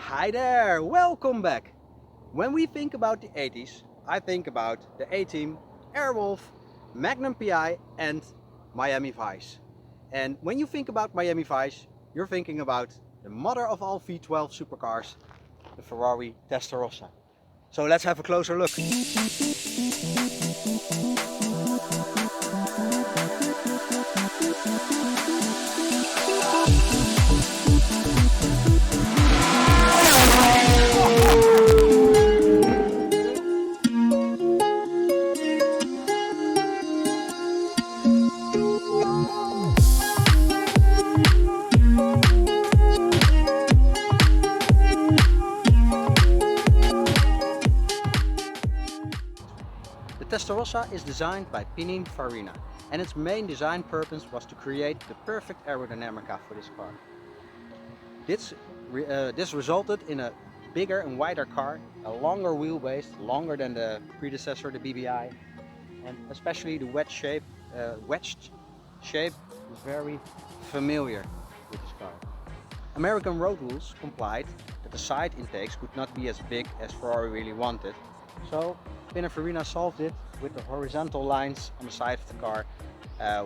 Hi there, welcome back. When we think about the 80s, I think about the A-Team, Airwolf, Magnum PI and Miami Vice. And when you think about Miami Vice, you're thinking about the mother of all V12 supercars, the Ferrari Testarossa. So let's have a closer look. The Testarossa is designed by Pininfarina, and its main design purpose was to create the perfect aerodynamica for this car. This resulted in a bigger and wider car, a longer wheelbase, longer than the predecessor, the BBI, and especially the wedged shape is very familiar with this car. American road rules complied that the side intakes could not be as big as Ferrari really wanted, so Pininfarina solved it with the horizontal lines on the side of the car,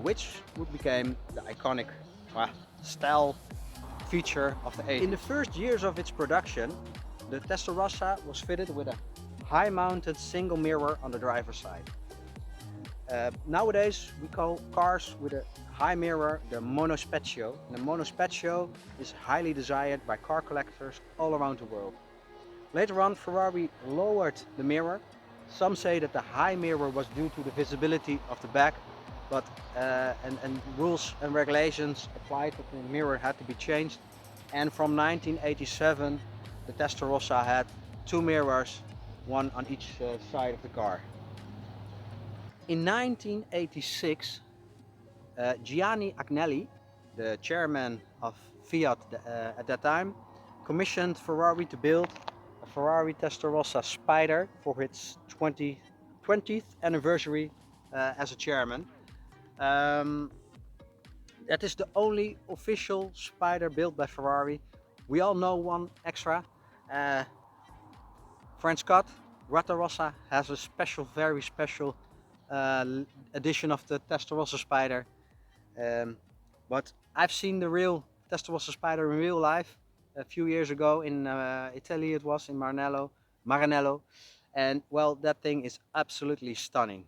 which would become the iconic style feature of the 80s. In the first years of its production, the Testarossa was fitted with a high-mounted single mirror on the driver's side. Nowadays we call cars with a high mirror the monospecchio, and the monospecchio is highly desired by car collectors all around the world. Later on, Ferrari lowered the mirror. Some say that the high mirror was due to the visibility of the back, but and rules and regulations applied that the mirror had to be changed. And from 1987, the Testarossa had two mirrors, one on each side of the car. In 1986, Gianni Agnelli, the chairman of Fiat at that time, commissioned Ferrari to build a Ferrari Testarossa Spider for its 20th anniversary as a chairman. That is the only official Spider built by Ferrari. We all know one extra. French cut, Rattarossa has a special, very special edition of the Testarossa Spider. But I've seen the real Testarossa Spider in real life a few years ago in Italy. It was in Maranello, and well, that thing is absolutely stunning.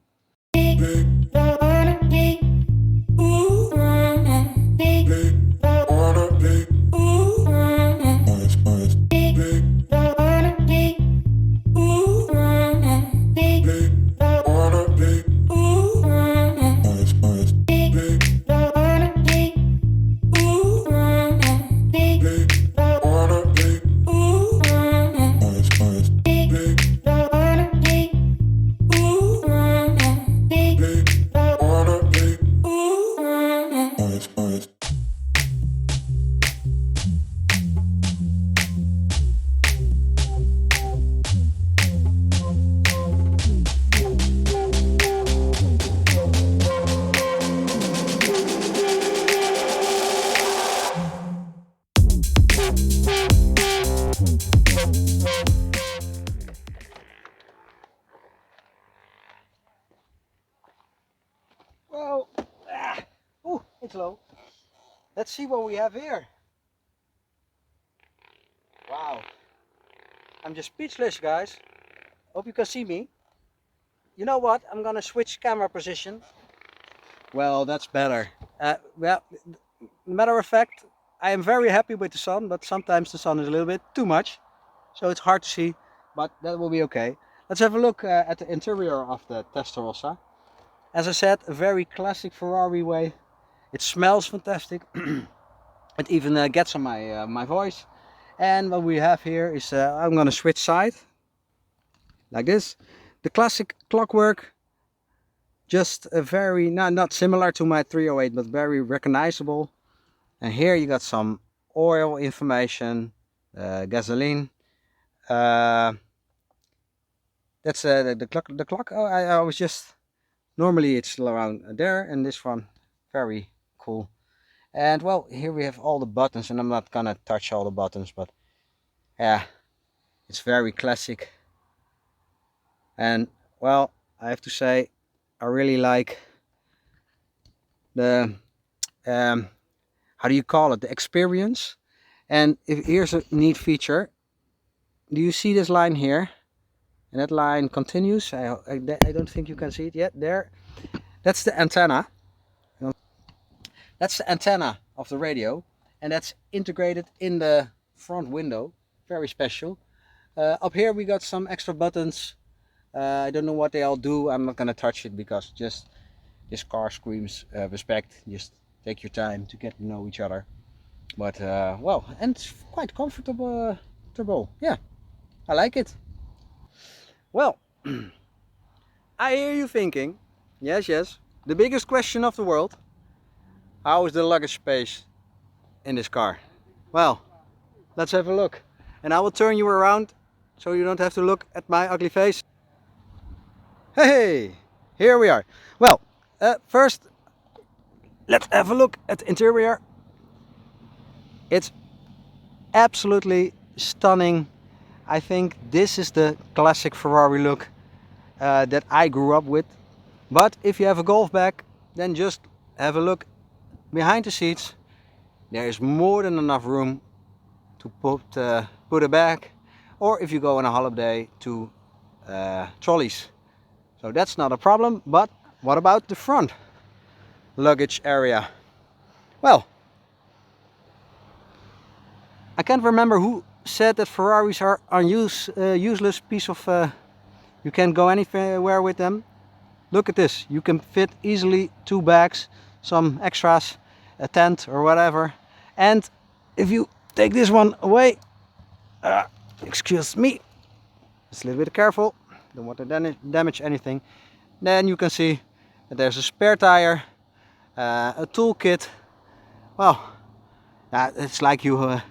Whoa! Ooh, it's low. Let's see what we have here. Wow. I'm just speechless, guys. Hope you can see me. You know what? I'm gonna switch camera position. Well, that's better. Well, matter of fact, I am very happy with the sun, but sometimes the sun is a little bit too much. So it's hard to see, but that will be okay. Let's have a look at the interior of the Testarossa. As I said, a very classic Ferrari way. It smells fantastic. It even gets on my voice. And what we have here is, I'm gonna switch side, like this. The classic clockwork, just a very, not similar to my 308, but very recognizable. And here you got some oil information, gasoline. That's the clock. Oh, I was just, normally it's around there, and this one, very cool. And well, here we have all the buttons, and I'm not gonna touch all the buttons, but Yeah, it's very classic. And well, I have to say, I really like the how do you call it, the experience. And if here's a neat feature, do you see this line here? And that line continues. I don't think you can see it yet. There, that's the antenna. That's the antenna of the radio, and that's integrated in the front window. Very special. Up here we got some extra buttons. I don't know what they all do. I'm not gonna touch it because just this car screams respect. Just take your time to get to know each other. But well, and it's quite comfortable. Yeah, I like it. Well, I hear you thinking, yes, the biggest question of the world: how is the luggage space in this car? Well, let's have a look. And I will turn you around so you don't have to look at my ugly face. Hey, here we are. Well, first, let's have a look at the interior. It's absolutely stunning. I think this is the classic Ferrari look that I grew up with. But if you have a golf bag, then just have a look behind the seats. There is more than enough room to put a bag, or if you go on a holiday, to trolleys. So that's not a problem. But what about the front luggage area? Well, I can't remember who said that Ferraris are useless piece of you can't go anywhere with them. Look at this, you can fit easily 2 bags, some extras, a tent or whatever. And if you take this one away, excuse me, just a little bit careful, don't want to damage anything. Then you can see that there's a spare tire, a toolkit. Well, it's like you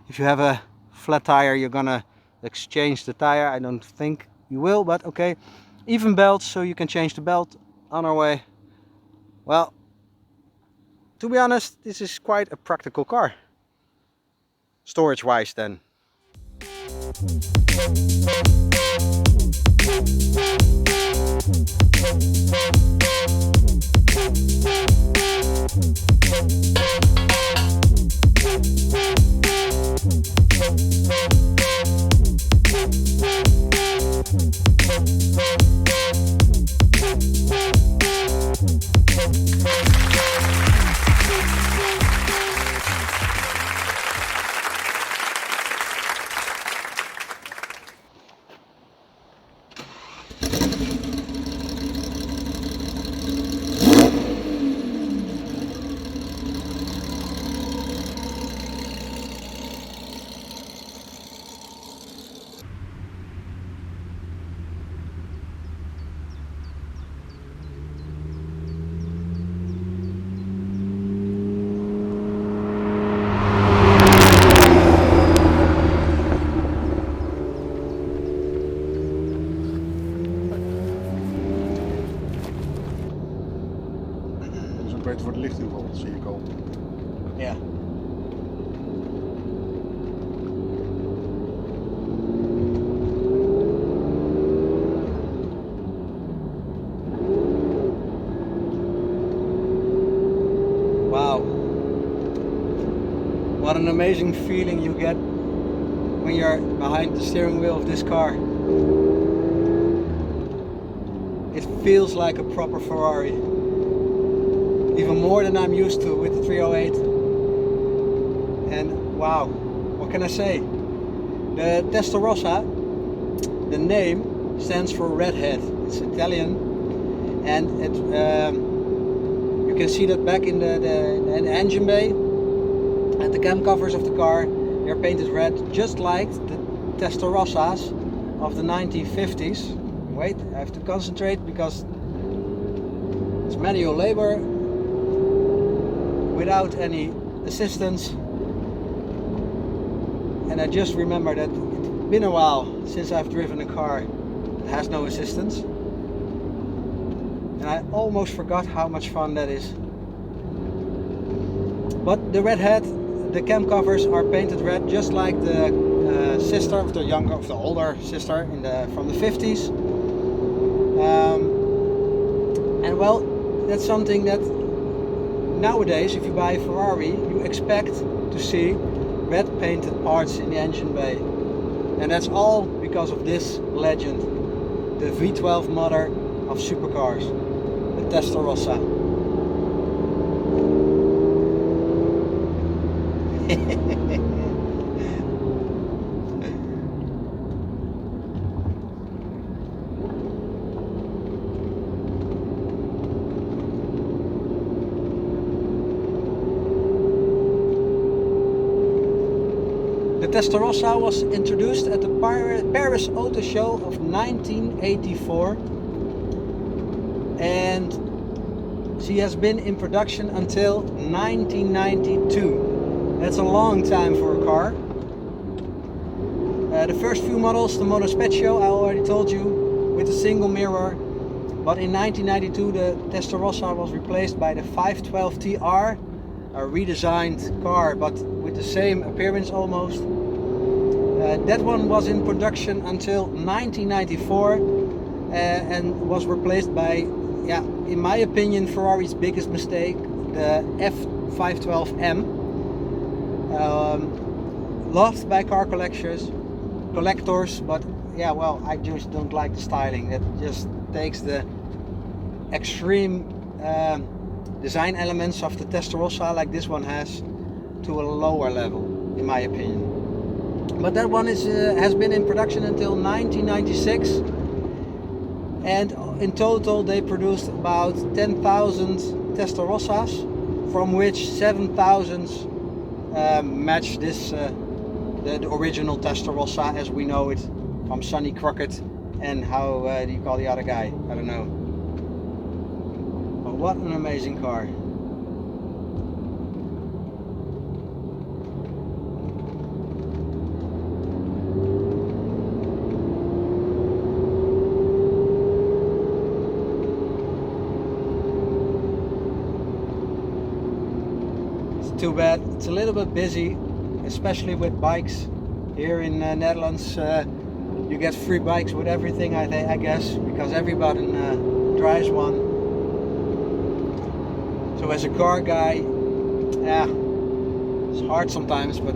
if you have a flat tire, you're gonna exchange the tire. I don't think you will, but okay. Even belts, so you can change the belt on our way. Well, to be honest, this is quite a practical car, storage wise then. Beter voor de lichtinval, zie ik al. Ja. Wow. What an amazing feeling you get when you're behind the steering wheel of this car. It feels like a proper Ferrari. Even more than I'm used to with the 308. And wow, what can I say? The Testarossa, the name stands for redhead. It's Italian, and it you can see that back in the engine bay, and the cam covers of the car, they're painted red, just like the Testarossas of the 1950s. Wait, I have to concentrate because it's manual labor without any assistance. And I just remember that it's been a while since I've driven a car that has no assistance. And I almost forgot how much fun that is. But the redhead, the cam covers are painted red, just like the sister, of the older sister from the 50s. And well, that's something that nowadays, if you buy a Ferrari, you expect to see red painted parts in the engine bay. And that's all because of this legend, the V12 mother of supercars, the Testarossa. The Testarossa was introduced at the Paris Auto Show of 1984, and she has been in production until 1992. That's a long time for a car. The first few models, the Moto Specchio, I already told you, with a single mirror. But in 1992 the Testarossa was replaced by the 512 TR, a redesigned car but with the same appearance almost. That one was in production until 1994 and was replaced by, yeah, in my opinion, Ferrari's biggest mistake, the F512M. Loved by car collectors, but yeah, well, I just don't like the styling. It just takes the extreme design elements of the Testarossa, like this one has, to a lower level, in my opinion. But that one has been in production until 1996, and in total they produced about 10,000 Testarossas, from which 7,000 match this the original Testarossa as we know it from Sonny Crocket, and how do you call the other guy? I don't know. But what an amazing car. Too bad it's a little bit busy, especially with bikes. Here in Netherlands you get free bikes with everything, I guess, because everybody drives one. So as a car guy, yeah, it's hard sometimes, but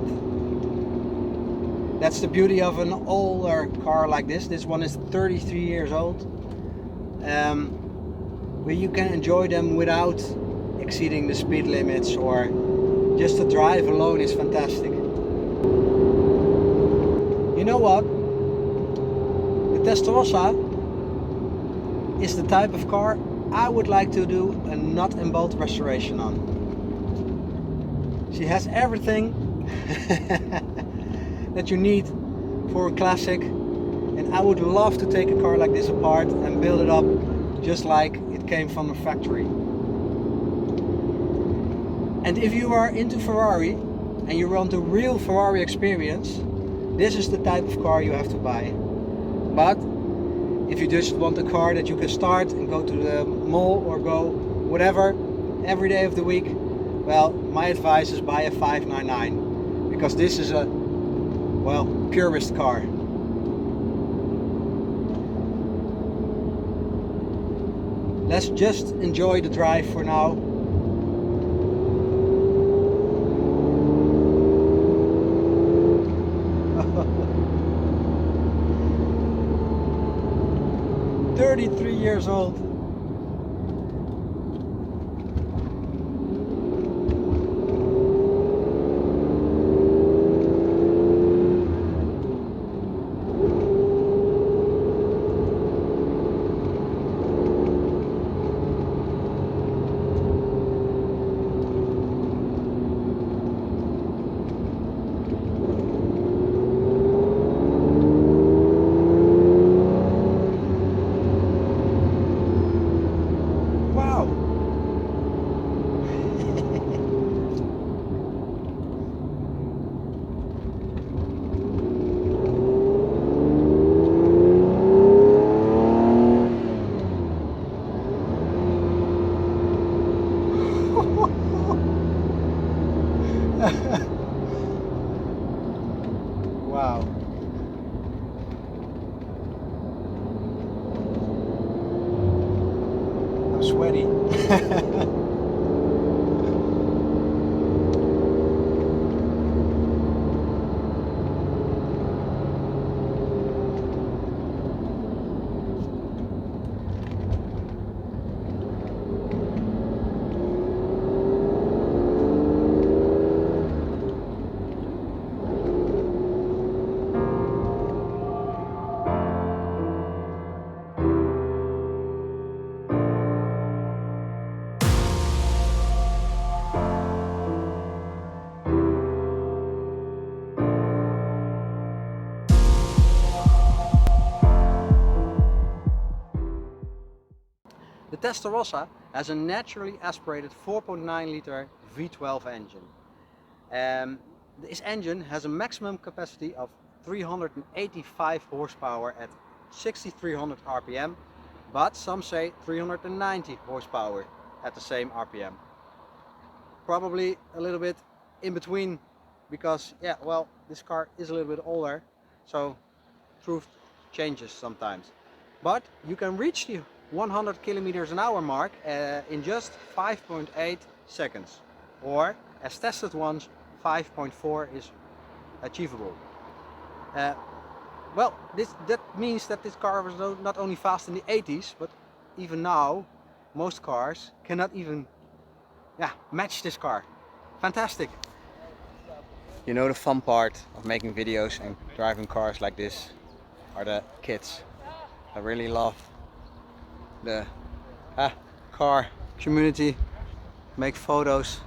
that's the beauty of an older car like this. This one is 33 years old, where you can enjoy them without exceeding the speed limits, or just the drive alone is fantastic. You know what? The Testarossa is the type of car I would like to do a nut and bolt restoration on. She has everything that you need for a classic, and I would love to take a car like this apart and build it up just like it came from a factory. And if you are into Ferrari and you want a real Ferrari experience, this is the type of car you have to buy. But if you just want a car that you can start and go to the mall or go whatever every day of the week, well, my advice is buy a 599, because this is a, well, purist car. Let's just enjoy the drive for now. "33 years old. sweaty. The Testarossa has a naturally aspirated 4.9 liter V12 engine. This engine has a maximum capacity of 385 horsepower at 6300 RPM, but some say 390 horsepower at the same RPM. Probably a little bit in between, because yeah, well, this car is a little bit older, so truth changes sometimes. But you can reach the 100 kilometers an hour mark in just 5.8 seconds, or as tested once, 5.4 is achievable. Well, that means that this car was not only fast in the 80s, but even now most cars cannot even match this car. Fantastic. You know, the fun part of making videos and driving cars like this are the kids. I really love the car community, make photos,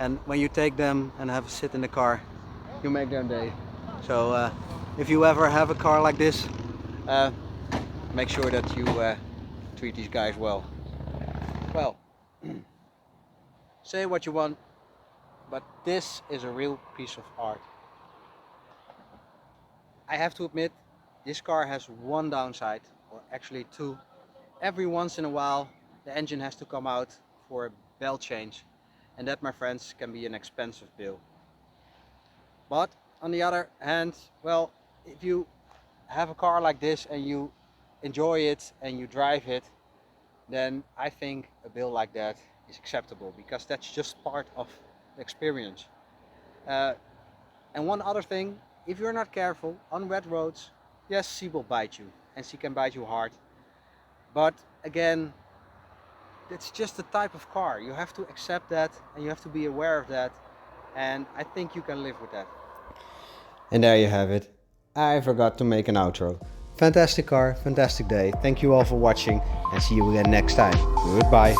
and when you take them and have a sit in the car, you make their day. So if you ever have a car like this, make sure that you treat these guys well. Well, say what you want, but this is a real piece of art. I have to admit, this car has one downside, or actually two. Every once in a while the engine has to come out for a belt change, and that, my friends, can be an expensive bill. But on the other hand, well, if you have a car like this and you enjoy it and you drive it, then I think a bill like that is acceptable, because that's just part of the experience. And one other thing, if you're not careful on wet roads, yes, she will bite you, and she can bite you hard. But again, it's just a type of car. You have to accept that, and you have to be aware of that, and I think you can live with that. And there you have it. I forgot to make an outro. Fantastic car, fantastic day. Thank you all for watching, and see you again next time. Goodbye.